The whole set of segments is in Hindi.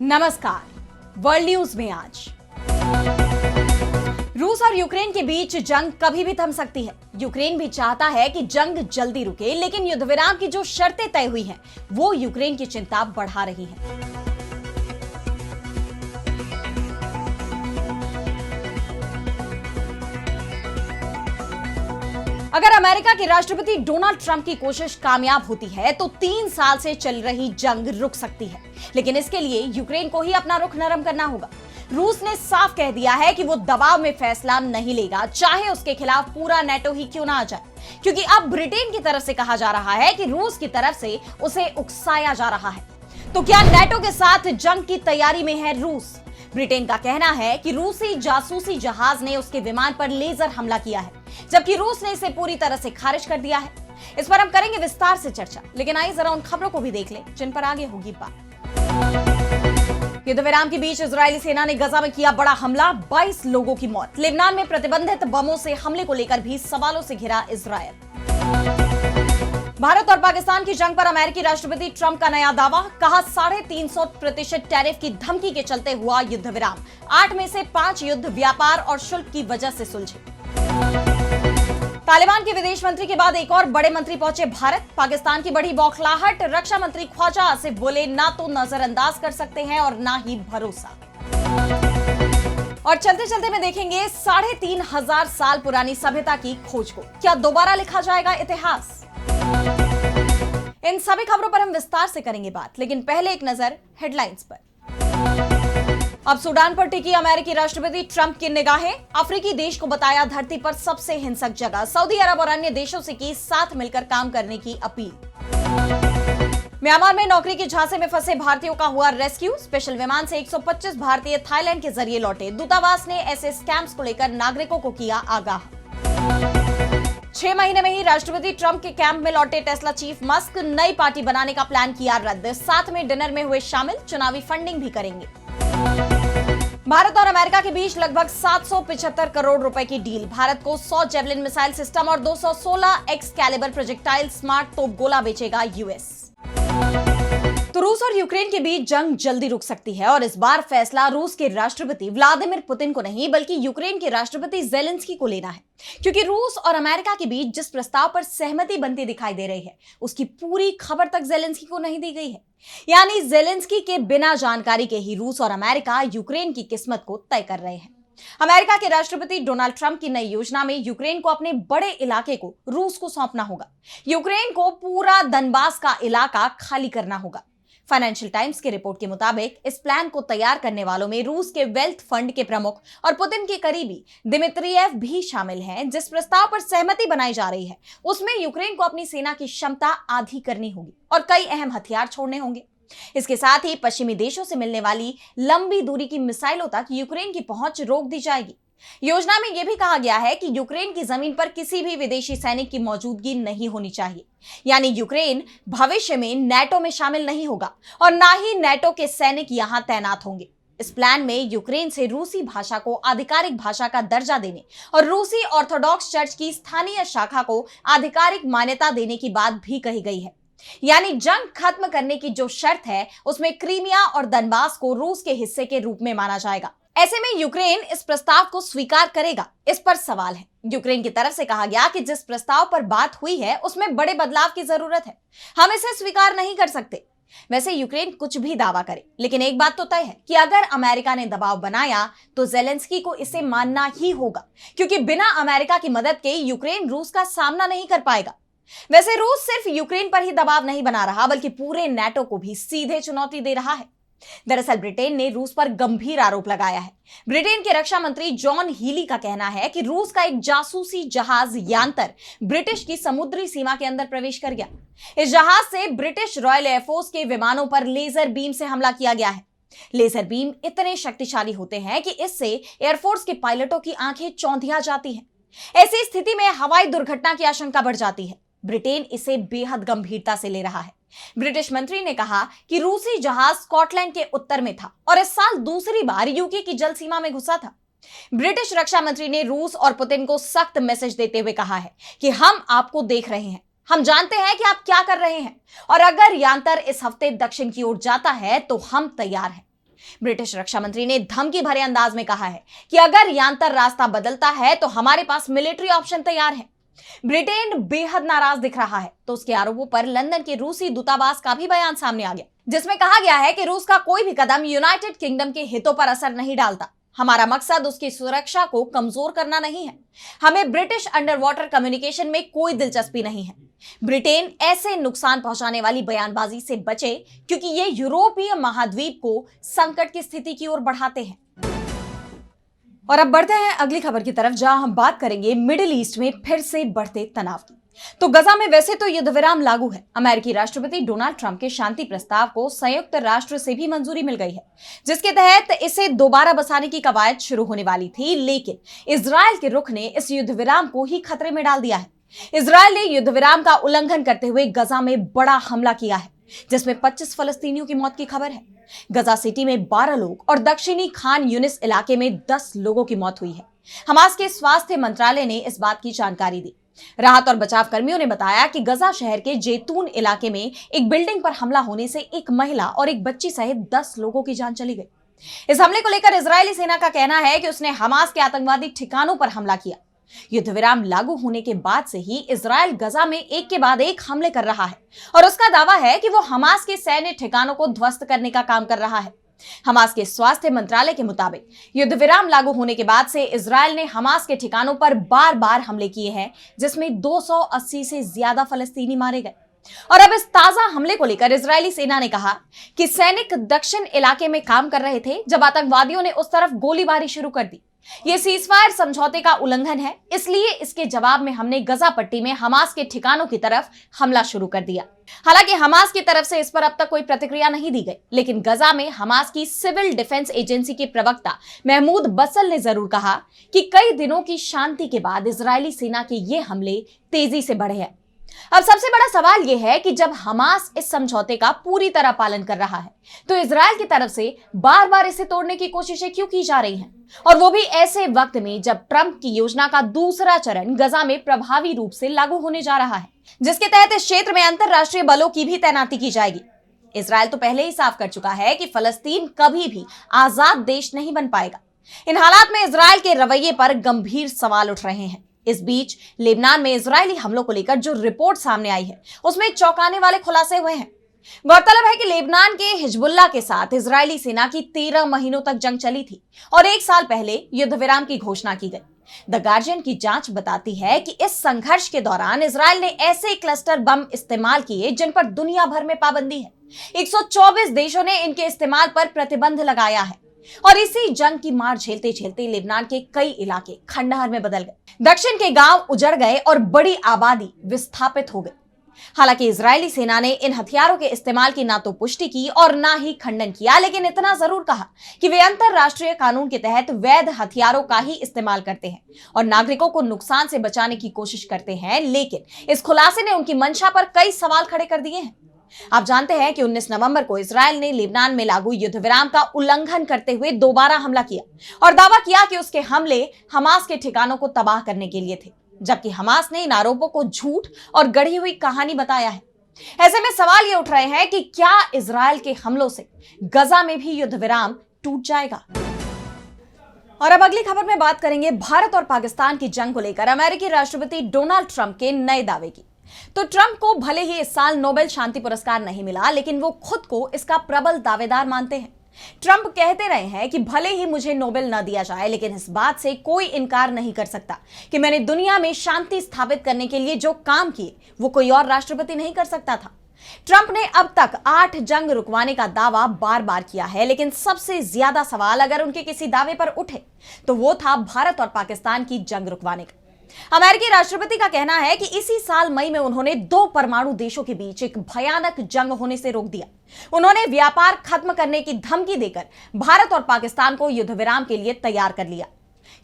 नमस्कार। वर्ल्ड न्यूज में आज रूस और यूक्रेन के बीच जंग कभी भी थम सकती है। यूक्रेन भी चाहता है कि जंग जल्दी रुके, लेकिन युद्ध विराम की जो शर्तें तय हुई हैं, वो यूक्रेन की चिंता बढ़ा रही हैं। अगर अमेरिका के राष्ट्रपति डोनाल्ड ट्रंप की कोशिश कामयाब होती है तो 3 साल से चल रही जंग रुक सकती है, लेकिन इसके लिए यूक्रेन को ही अपना रुख नरम करना होगा। रूस ने साफ कह दिया है कि वो दबाव में फैसला नहीं लेगा, चाहे उसके खिलाफ पूरा नेटो ही क्यों ना आ जाए, क्योंकि अब ब्रिटेन की तरफ से कहा जा रहा है कि रूस की तरफ से उसे उकसाया जा रहा है। तो क्या नेटो के साथ जंग की तैयारी में है रूस? ब्रिटेन का कहना है कि रूसी जासूसी जहाज ने उसके विमान पर लेजर हमला किया है, जबकि रूस ने इसे पूरी तरह से खारिज कर दिया है। इस पर हम करेंगे विस्तार से चर्चा, लेकिन आइए जरा उन खबरों को भी देख लें जिन पर आगे होगी बात। युद्ध विराम के बीच इजरायली सेना ने गजा में किया बड़ा हमला, 22 लोगों की मौत। लेबनान में प्रतिबंधित बमों से हमले को लेकर भी सवालों से घिरा इजरायल। भारत और पाकिस्तान की जंग पर अमेरिकी राष्ट्रपति ट्रंप का नया दावा, कहा 350% टैरिफ की धमकी के चलते हुआ युद्ध विराम। 8 में से 5 युद्ध व्यापार और शुल्क की वजह से सुलझे। तालिबान के विदेश मंत्री के बाद एक और बड़े मंत्री पहुंचे भारत। पाकिस्तान की बढ़ी बौखलाहट, रक्षा मंत्री ख्वाजा आसिफ बोले ना तो नजरअंदाज कर सकते हैं और ना ही भरोसा। और चलते चलते में देखेंगे 3500 साल पुरानी सभ्यता की खोज को, क्या दोबारा लिखा जाएगा इतिहास? इन सभी खबरों पर हम विस्तार से करेंगे बात, लेकिन पहले एक नजर हेडलाइंस पर। अब सूडान पर टिकी अमेरिकी राष्ट्रपति ट्रंप की निगाहें, अफ्रीकी देश को बताया धरती पर सबसे हिंसक जगह। सऊदी अरब और अन्य देशों से की साथ मिलकर काम करने की अपील। म्यांमार में नौकरी के झांसे में फंसे भारतीयों का हुआ रेस्क्यू। स्पेशल विमान से 125 भारतीय थाईलैंड के जरिए लौटे। दूतावास ने ऐसे स्कैम्स को लेकर नागरिकों को किया आगाह। 6 महीने में ही राष्ट्रपति ट्रंप के कैंप में लौटे टेस्ला चीफ मस्क, नई पार्टी बनाने का प्लान किया रद्द। साथ में डिनर में हुए शामिल, चुनावी फंडिंग भी करेंगे। भारत और अमेरिका के बीच लगभग 775 करोड़ रुपए की डील। भारत को 100 जेवलिन मिसाइल सिस्टम और 216 एक्सकैलिबर प्रोजेक्टाइल स्मार्ट तोप गोला बेचेगा यूएस। तो रूस और यूक्रेन के बीच जंग जल्दी रुक सकती है, और इस बार फैसला रूस के राष्ट्रपति व्लादिमीर पुतिन को नहीं, बल्कि यूक्रेन के राष्ट्रपति ज़ेलेंस्की को लेना है, क्योंकि रूस और अमेरिका के बीच जिस प्रस्ताव पर सहमति बनती दिखाई दे रही है, उसकी पूरी खबर तक ज़ेलेंस्की को नहीं दी गई है। यानी ज़ेलेंस्की के बिना जानकारी के ही रूस और अमेरिका यूक्रेन की किस्मत को तय कर रहे हैं। अमेरिका के राष्ट्रपति डोनाल्ड ट्रंप की नई योजना में यूक्रेन को अपने बड़े इलाके को रूस को सौंपना होगा। यूक्रेन को पूरा दनबास का इलाका खाली करना होगा। फाइनेंशियल टाइम्स की रिपोर्ट के मुताबिक इस प्लान को तैयार करने वालों में रूस के वेल्थ फंड के प्रमुख और पुतिन के करीबी दिमित्रियेव भी शामिल हैं। जिस प्रस्ताव पर सहमति बनाई जा रही है, उसमें यूक्रेन को अपनी सेना की क्षमता आधी करनी होगी और कई अहम हथियार छोड़ने होंगे। इसके साथ ही पश्चिमी देशों से मिलने वाली लंबी दूरी की मिसाइलों तक यूक्रेन की पहुंच रोक दी जाएगी। योजना में यह भी कहा गया है कि यूक्रेन की जमीन पर किसी भी विदेशी सैनिक की मौजूदगी नहीं होनी चाहिए। यानी यूक्रेन भविष्य में नेटो में शामिल नहीं होगा और ना ही नेटो के सैनिक यहां तैनात होंगे। इस प्लान में यूक्रेन से रूसी भाषा को आधिकारिक भाषा का दर्जा देने और रूसी ऑर्थोडॉक्स चर्च की स्थानीय शाखा को आधिकारिक मान्यता देने की बात भी कही गई है। यानी जंग खत्म करने की जो शर्त है, उसमें क्रीमिया और दनबास को रूस के हिस्से के रूप में माना जाएगा। ऐसे में यूक्रेन इस प्रस्ताव को स्वीकार करेगा, इस पर सवाल है। यूक्रेन की तरफ से कहा गया कि जिस प्रस्ताव पर बात हुई है, उसमें बड़े बदलाव की जरूरत है, हम इसे स्वीकार नहीं कर सकते। वैसे यूक्रेन कुछ भी दावा करे, लेकिन एक बात तो तय है कि अगर अमेरिका ने दबाव बनाया तो ज़ेलेंस्की को इसे मानना ही होगा, क्योंकि बिना अमेरिका की मदद के यूक्रेन रूस का सामना नहीं कर पाएगा। वैसे रूस सिर्फ यूक्रेन पर ही दबाव नहीं बना रहा, बल्कि पूरे नेटो को भी सीधे चुनौती दे रहा है। दरअसल ब्रिटेन ने रूस पर गंभीर आरोप लगाया है। ब्रिटेन के रक्षा मंत्री जॉन हीली का कहना है कि रूस का एक जासूसी जहाज यांतर ब्रिटिश की समुद्री सीमा के अंदर प्रवेश कर गया। इस जहाज से ब्रिटिश रॉयल एयरफोर्स के विमानों पर लेजर बीम से हमला किया गया है। लेजर बीम इतने शक्तिशाली होते हैं कि इससे एयरफोर्स के पायलटों की आंखें चौंधिया जाती हैं। ऐसी स्थिति में हवाई दुर्घटना की आशंका बढ़ जाती है। ब्रिटेन इसे बेहद गंभीरता से ले रहा है। ब्रिटिश मंत्री ने कहा कि रूसी जहाज स्कॉटलैंड के उत्तर में था और इस साल दूसरी बार यूके की जल सीमा में घुसा था। ब्रिटिश रक्षा मंत्री ने रूस और पुतिन को सख्त मैसेज देते हुए कहा है कि हम आपको देख रहे हैं, हम जानते हैं कि आप क्या कर रहे हैं और अगर यांतर इस हफ्ते दक्षिण की ओर जाता है तो हम तैयार हैं। ब्रिटिश रक्षा मंत्री ने धमकी भरे अंदाज में कहा है कि अगर यांतर रास्ता बदलता है तो हमारे पास मिलिट्री ऑप्शन तैयार है। ब्रिटेन बेहद नाराज दिख रहा है तो उसके आरोपों पर लंदन के रूसी दूतावास का भी बयान सामने आ गया, जिसमें कहा गया है कि रूस का कोई भी कदम यूनाइटेड किंगडम के हितों पर असर नहीं डालता। हमारा मकसद उसकी सुरक्षा को कमजोर करना नहीं है। हमें ब्रिटिश अंडर वाटर कम्युनिकेशन में कोई दिलचस्पी नहीं है। ब्रिटेन ऐसे नुकसान पहुंचाने वाली बयानबाजी से बचे क्योंकि ये यूरोपीय महाद्वीप को संकट की स्थिति की ओर बढ़ाते हैं। और अब बढ़ते हैं अगली खबर की तरफ, जहां हम बात करेंगे मिडिल ईस्ट में फिर से बढ़ते तनाव की। तो गजा में वैसे तो युद्ध विराम लागू है। अमेरिकी राष्ट्रपति डोनाल्ड ट्रंप के शांति प्रस्ताव को संयुक्त राष्ट्र से भी मंजूरी मिल गई है, जिसके तहत इसे दोबारा बसाने की कवायद शुरू होने वाली थी, लेकिन इजरायल के रुख ने इस युद्ध विराम को ही खतरे में डाल दिया है। इजरायल ने युद्ध विराम का उल्लंघन करते हुए गजा में बड़ा हमला किया है, जिसमें 25 फलस्तीनियों की मौत की खबर है। गजा सिटी में 12 लोग और दक्षिणी खान यूनिस इलाके में 10 लोगों की मौत हुई है। हमास के स्वास्थ्य मंत्रालय ने इस बात की जानकारी दी। राहत और बचाव कर्मियों ने बताया कि गजा शहर के जैतून इलाके में एक बिल्डिंग पर हमला होने से एक महिला और एक बच्ची सहित 10 लोगों की जान चली गई। इस हमले को लेकर इजरायली सेना का कहना है कि उसने हमास के आतंकवादी ठिकानों पर हमला किया। युद्ध विराम लागू होने के बाद से ही इजरायल गजा में एक के बाद एक हमले कर रहा है और उसका दावा है कि वो हमास के सैन्य ठिकानों को ध्वस्त करने का काम कर रहा है। हमास के स्वास्थ्य मंत्रालय के मुताबिक युद्ध विराम लागू होने के बाद से इजरायल ने हमास के ठिकानों पर बार बार हमले किए हैं, जिसमें 280 से ज्यादा फलस्तीनी मारे गए। और अब इस ताजा हमले को लेकर इजरायली सेना ने कहा कि सैनिक दक्षिण इलाके में काम कर रहे थे जब आतंकवादियों ने उस तरफ गोलीबारी शुरू कर दी। यह सीजफायर समझौते का उल्लंघन है, इसलिए इसके जवाब में हमने गजा पट्टी में हमास के ठिकानों की तरफ हमला शुरू कर दिया। हालांकि हमास की तरफ से इस पर अब तक कोई प्रतिक्रिया नहीं दी गई, लेकिन गजा में हमास की सिविल डिफेंस एजेंसी के प्रवक्ता महमूद बसल ने जरूर कहा कि कई दिनों की शांति के बाद इजरायली सेना के ये हमले तेजी से बढ़े हैं। अब सबसे बड़ा सवाल यह है कि जब हमास इस समझौते का पूरी तरह पालन कर रहा है तो इजरायल की तरफ से बार बार इसे तोड़ने की कोशिशें क्यों की जा रही हैं, और वो भी ऐसे वक्त में जब ट्रंप की योजना का दूसरा चरण गजा में प्रभावी रूप से लागू होने जा रहा है, जिसके तहत इस क्षेत्र में अंतरराष्ट्रीय बलों की भी तैनाती की जाएगी। इजरायल तो पहले ही साफ कर चुका है कि फलस्तीन कभी भी आजाद देश नहीं बन पाएगा। इन हालात में इजरायल के रवैये पर गंभीर सवाल उठ रहे हैं। इस बीच लेबनान में इजरायली हमलों को लेकर जो रिपोर्ट सामने आई है उसमें चौंकाने वाले खुलासे हुए हैं। गौरतलब है कि लेबनान के हिजबुल्लाह के साथ इजरायली सेना की 13 महीनों तक जंग चली थी और एक साल पहले युद्ध विराम की घोषणा की गई। द गार्जियन की जांच बताती है कि इस संघर्ष के दौरान इजरायल ने ऐसे क्लस्टर बम इस्तेमाल किए जिन पर दुनिया भर में पाबंदी है। 124 देशों ने इनके इस्तेमाल पर प्रतिबंध लगाया है और इसी जंग की मार झेलते झेलते लेबनान के कई इलाके खंडहर में बदल गए। दक्षिण के गांव उजड़ गए और बड़ी आबादी विस्थापित हो गई। हालांकि इजरायली सेना ने इन हथियारों के इस्तेमाल की ना तो पुष्टि की और ना ही खंडन किया, लेकिन इतना जरूर कहा कि वे अंतरराष्ट्रीय कानून के तहत वैध हथियारों का ही इस्तेमाल करते हैं और नागरिकों को नुकसान से बचाने की कोशिश करते हैं। लेकिन इस खुलासे ने उनकी मंशा पर कई सवाल खड़े कर दिए हैं। आप जानते हैं कि 19 नवंबर को इजरायल ने लेबनान में लागू युद्ध विराम का उल्लंघन करते हुए दोबारा हमला किया और दावा किया कि उसके हमले हमास के ठिकानों को तबाह करने के लिए थे, जबकि हमास ने इन आरोपों को झूठ और गढ़ी हुई कहानी बताया है। ऐसे में सवाल ये उठ रहे हैं कि क्या इजरायल के हमलों से गजा में भी युद्ध विराम टूट जाएगा। और अब अगली खबर में बात करेंगे भारत और पाकिस्तान की जंग को लेकर अमेरिकी राष्ट्रपति डोनाल्ड ट्रंप के नए दावे की। तो ट्रंप को भले ही इस साल नोबेल शांति पुरस्कार नहीं मिला, लेकिन वो खुद को इसका प्रबल दावेदार मानते हैं। ट्रंप कहते रहे हैं कि भले ही मुझे नोबेल न दिया जाए, लेकिन इस बात से कोई इनकार नहीं कर सकता कि मैंने दुनिया में शांति स्थापित करने के लिए जो काम किए वो कोई और राष्ट्रपति नहीं कर सकता था। ट्रंप ने अब तक 8 जंग रुकवाने का दावा बार बार किया है, लेकिन सबसे ज्यादा सवाल अगर उनके किसी दावे पर उठे तो वो था भारत और पाकिस्तान की जंग रुकवाने का। अमेरिकी राष्ट्रपति का कहना है कि इसी साल मई में उन्होंने 2 परमाणु देशों के बीच एक भयानक जंग होने से रोक दिया। उन्होंने व्यापार खत्म करने की धमकी देकर भारत और पाकिस्तान को युद्ध विराम के लिए तैयार कर लिया।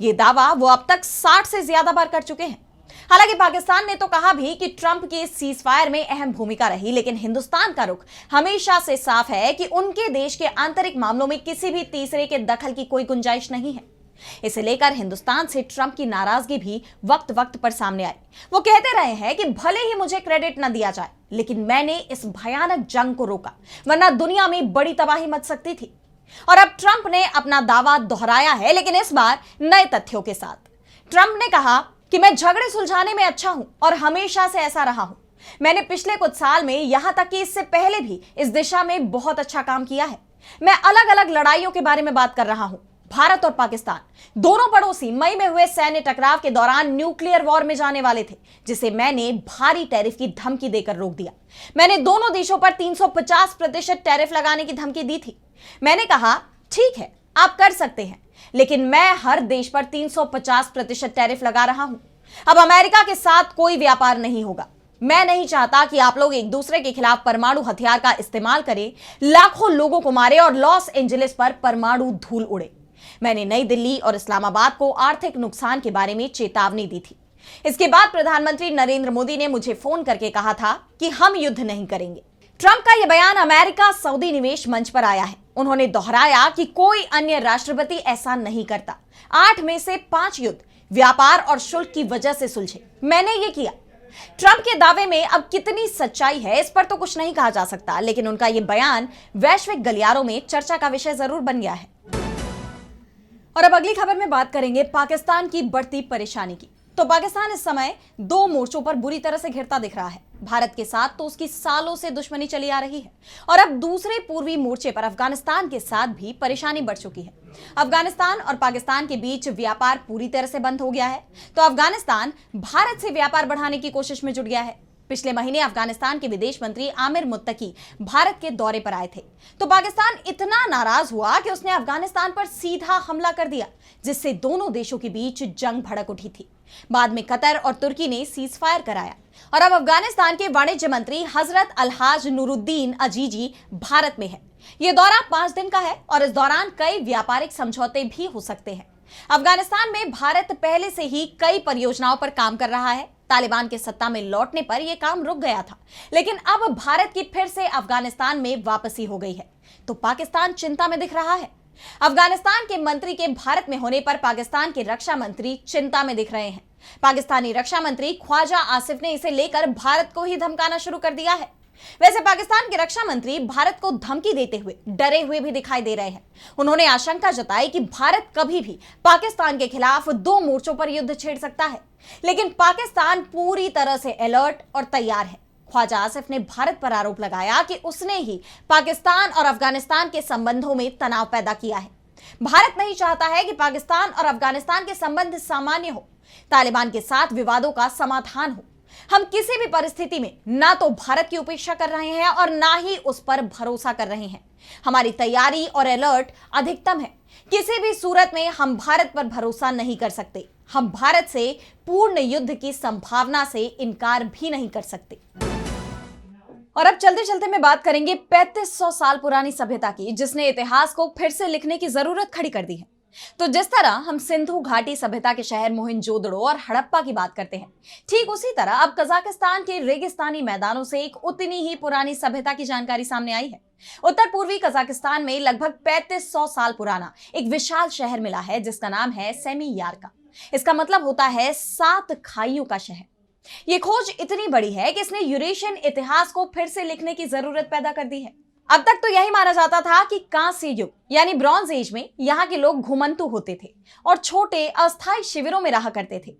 यह दावा वो अब तक 60 से ज्यादा बार कर चुके हैं। हालांकि पाकिस्तान ने तो कहा भी कि ट्रंप की इस सीजफायर में अहम भूमिका रही, लेकिन हिंदुस्तान का रुख हमेशा से साफ है कि उनके देश के आंतरिक मामलों में किसी भी तीसरे के दखल की कोई गुंजाइश नहीं है। इसे लेकर हिंदुस्तान से ट्रंप की नाराजगी भी वक्त वक्त पर सामने आई। वो कहते रहे हैं कि भले ही मुझे क्रेडिट न दिया जाए, लेकिन मैंने इस भयानक जंग को रोका, वरना दुनिया में बड़ी तबाही मच सकती थी। और अब ट्रंप ने अपना दावा दोहराया है, लेकिन इस बार नए तथ्यों के साथ। ट्रंप ने कहा कि मैं झगड़े सुलझाने में अच्छा हूं और हमेशा से ऐसा रहा हूं। मैंने पिछले कुछ साल में, यहां तक कि इससे पहले भी, इस दिशा में बहुत अच्छा काम किया है। मैं अलग अलग लड़ाइयों के बारे में बात कर रहा हूं। भारत और पाकिस्तान दोनों पड़ोसी मई में हुए सैन्य टकराव के दौरान न्यूक्लियर वॉर में जाने वाले थे, जिसे मैंने भारी टैरिफ की धमकी देकर रोक दिया। मैंने दोनों देशों पर 350% टैरिफ लगाने की धमकी दी थी। मैंने कहा, ठीक है, आप कर सकते हैं, लेकिन मैं हर देश पर 350% टैरिफ लगा रहा हूं। अब अमेरिका के साथ कोई व्यापार नहीं होगा। मैं नहीं चाहता कि आप लोग एक दूसरे के खिलाफ परमाणु हथियार का इस्तेमाल करें, लाखों लोगों को मारे और लॉस एंजलिस पर परमाणु धूल उड़े। मैंने नई दिल्ली और इस्लामाबाद को आर्थिक नुकसान के बारे में चेतावनी दी थी। इसके बाद प्रधानमंत्री नरेंद्र मोदी ने मुझे फोन करके कहा था कि हम युद्ध नहीं करेंगे। ट्रंप का यह बयान अमेरिका सऊदी निवेश मंच पर आया है। उन्होंने दोहराया कि कोई अन्य राष्ट्रपति ऐसा नहीं करता। 8 में से 5 युद्ध व्यापार और शुल्क की वजह से सुलझे, मैंने ये किया। ट्रंप के दावे में अब कितनी सच्चाई है, इस पर तो कुछ नहीं कहा जा सकता, लेकिन उनका यह बयान वैश्विक गलियारों में चर्चा का विषय जरूर बन गया है। और अब अगली खबर में बात करेंगे पाकिस्तान की बढ़ती परेशानी की। तो पाकिस्तान इस समय 2 मोर्चों पर बुरी तरह से घिरता दिख रहा है। भारत के साथ तो उसकी सालों से दुश्मनी चली आ रही है, और अब दूसरे पूर्वी मोर्चे पर अफगानिस्तान के साथ भी परेशानी बढ़ चुकी है। अफगानिस्तान और पाकिस्तान के बीच व्यापार पूरी तरह से बंद हो गया है, तो अफगानिस्तान भारत से व्यापार बढ़ाने की कोशिश में जुट गया है। पिछले महीने अफगानिस्तान के विदेश मंत्री आमिर मुत्तकी भारत के दौरे पर आए थे, तो पाकिस्तान इतना नाराज हुआ कि उसने अफगानिस्तान पर सीधा हमला कर दिया, जिससे दोनों देशों के बीच जंग भड़क उठी थी। बाद में कतर और तुर्की ने सीज फायर कराया, और अब अफगानिस्तान के वाणिज्य मंत्री हजरत अलहाज नूरुद्दीन अजीजी भारत में है। यह दौरा 5 दिन का है, और इस दौरान कई व्यापारिक समझौते भी हो सकते हैं। अफगानिस्तान में भारत पहले से ही कई परियोजनाओं पर काम कर रहा है। तालिबान के सत्ता में लौटने पर यह काम रुक गया था, लेकिन अब भारत की फिर से अफगानिस्तान में वापसी हो गई है, तो पाकिस्तान चिंता में दिख रहा है। अफगानिस्तान के मंत्री के भारत में होने पर पाकिस्तान के रक्षा मंत्री चिंता में दिख रहे हैं। पाकिस्तानी रक्षा मंत्री ख्वाजा आसिफ ने इसे लेकर भारत को ही धमकाना शुरू कर दिया है। वैसे पाकिस्तान के रक्षा मंत्री भारत को धमकी देते हुए डरे हुए भी दिखाई दे रहे हैं। उन्होंने आशंका जताई कि भारत कभी भी पाकिस्तान के खिलाफ 2 मोर्चों पर युद्ध छेड़ सकता है, लेकिन पाकिस्तान पूरी तरह से अलर्ट और तैयार है। ख्वाजा आसिफ ने भारत पर आरोप लगाया कि उसने ही पाकिस्तान और अफगानिस्तान के संबंधों में तनाव पैदा किया है। भारत नहीं चाहता है कि पाकिस्तान और अफगानिस्तान के संबंध सामान्य हो, तालिबान के साथ विवादों का समाधान हो। हम किसी भी परिस्थिति में ना तो भारत की उपेक्षा कर रहे हैं और ना ही उस पर भरोसा कर रहे हैं। हमारी तैयारी और अलर्ट अधिकतम है। किसी भी सूरत में हम भारत पर भरोसा नहीं कर सकते। हम भारत से पूर्ण युद्ध की संभावना से इनकार भी नहीं कर सकते। और अब चलते चलते में बात करेंगे 3500 साल पुरानी सभ्यता की, जिसने इतिहास को फिर से लिखने की जरूरत खड़ी कर दी है। तो जिस तरह हम सिंधु घाटी सभ्यता के शहर मोहनजोदड़ो और हड़प्पा की बात करते हैं, ठीक उसी तरह अब कजाकिस्तान के रेगिस्तानी मैदानों से एक उतनी ही पुरानी सभ्यता की जानकारी सामने आई है। उत्तर पूर्वी कजाकिस्तान में लगभग 3500 साल पुराना एक विशाल शहर मिला है, जिसका नाम है सेमीयार्का। इसका मतलब होता है 7 खाइयों का शहर। यह खोज इतनी बड़ी है कि इसने यूरेशियन इतिहास को फिर से लिखने की जरूरत पैदा कर दी है। अब तक तो यही माना जाता था कि कांस्य युग यानी ब्रॉन्ज एज में यहाँ के लोग घुमंतु होते थे और छोटे अस्थायी शिविरों में रहा करते थे,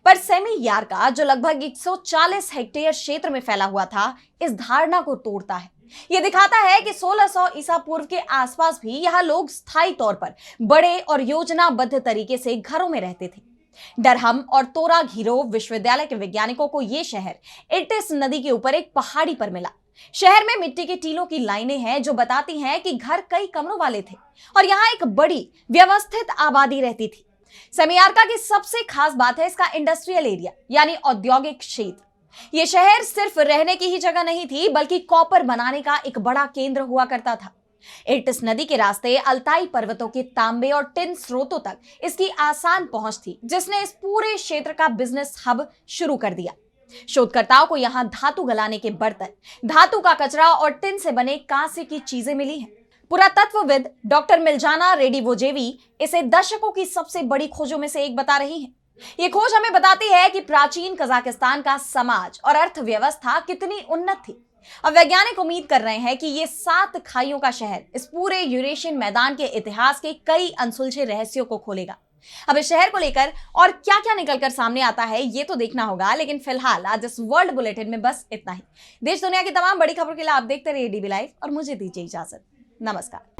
पर सेमीयार्का जो लगभग 140 हेक्टेयर क्षेत्र में फैला हुआ था, इस धारणा को तोड़ता है। यह दिखाता है कि 1600 ईसा पूर्व के आसपास भी यहाँ लोग स्थायी तौर पर बड़े और योजनाबद्ध तरीके से घरों में रहते थे। डरहम और तोरा घीरो विश्वविद्यालय के वैज्ञानिकों को यह शहर इटिस नदी के ऊपर एक पहाड़ी पर मिला। शहर में मिट्टी के टीलों की लाइनें हैं जो बताती हैं कि घर कई कमरों वाले थे और यहाँ एक बड़ी व्यवस्थित आबादी रहती थी। सेमीयार्का की सबसे खास बात है इसका इंडस्ट्रियल एरिया यानी औद्योगिक क्षेत्र। यह शहर सिर्फ रहने की ही जगह नहीं थी, बल्कि कॉपर बनाने का एक बड़ा केंद्र हुआ करता था। इटिस नदी के रास्ते अल्ताई पर्वतों के तांबे और टिन स्रोतों तक इसकी आसान पहुंच थी, जिसने इस पूरे क्षेत्र का बिजनेस हब शुरू कर दिया। शोधकर्ताओं को यहां धातु गलाने के बर्तन, धातु का कचरा और टिन से बने कांसे की चीजें मिली हैं। पुरातत्वविद डॉक्टर मिल्जाना रेडिवोजेवी इसे दशकों की सबसे बड़ी खोजों में से एक बता रही हैं। ये खोज हमें बताती है कि प्राचीन कजाकिस्तान का समाज और अर्थव्यवस्था कितनी उन्नत थी। अब वैज्ञानिक उम्मीद कर रहे हैं कि ये 7 खाइयों का शहर इस पूरे यूरेशियन मैदान के इतिहास के कई अनसुलझे रहस्यों को खोलेगा। अब इस शहर को लेकर और क्या क्या निकलकर सामने आता है ये तो देखना होगा, लेकिन फिलहाल आज इस वर्ल्ड बुलेटिन में बस इतना ही। देश दुनिया की तमाम बड़ी खबरों के लिए आप देखते रहिए डीबी लाइव और मुझे दीजिए इजाजत। नमस्कार।